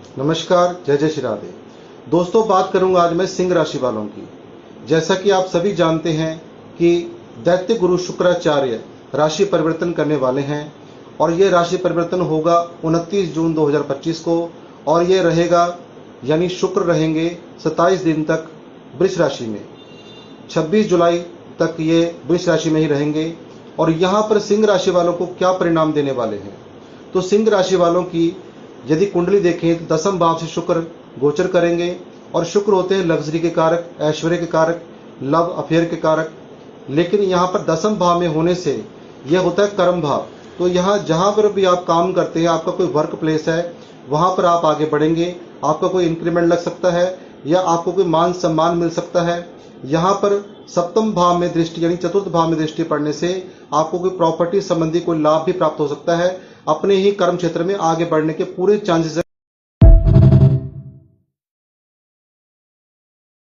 नमस्कार, जय जय श्री राधे। दोस्तों, बात करूंगा आज मैं सिंह राशि वालों की। जैसा कि आप सभी जानते हैं कि दैत्य गुरु शुक्राचार्य राशि परिवर्तन करने वाले हैं और ये राशि परिवर्तन होगा 29 जून 2025 को और ये रहेगा यानी शुक्र रहेंगे 27 दिन तक वृष राशि में। 26 जुलाई तक ये वृष राशि में ही रहेंगे और यहाँ पर सिंह राशि वालों को क्या परिणाम देने वाले हैं। तो सिंह राशि वालों की यदि कुंडली देखें तो दसम भाव से शुक्र गोचर करेंगे और शुक्र होते हैं लग्जरी के कारक, ऐश्वर्य के कारक, लव अफेयर के कारक। लेकिन यहाँ पर दसम भाव में होने से यह होता है कर्म भाव। तो यहाँ जहाँ पर भी आप काम करते हैं, आपका कोई वर्क प्लेस है, वहाँ पर आप आगे बढ़ेंगे, आपका कोई इंक्रीमेंट लग सकता है या आपको कोई मान सम्मान मिल सकता है। यहाँ पर सप्तम भाव में दृष्टि यानी चतुर्थ भाव में दृष्टि पड़ने से आपको कोई प्रॉपर्टी संबंधी कोई लाभ भी प्राप्त हो सकता है। अपने ही कर्म क्षेत्र में आगे बढ़ने के पूरे चांसेस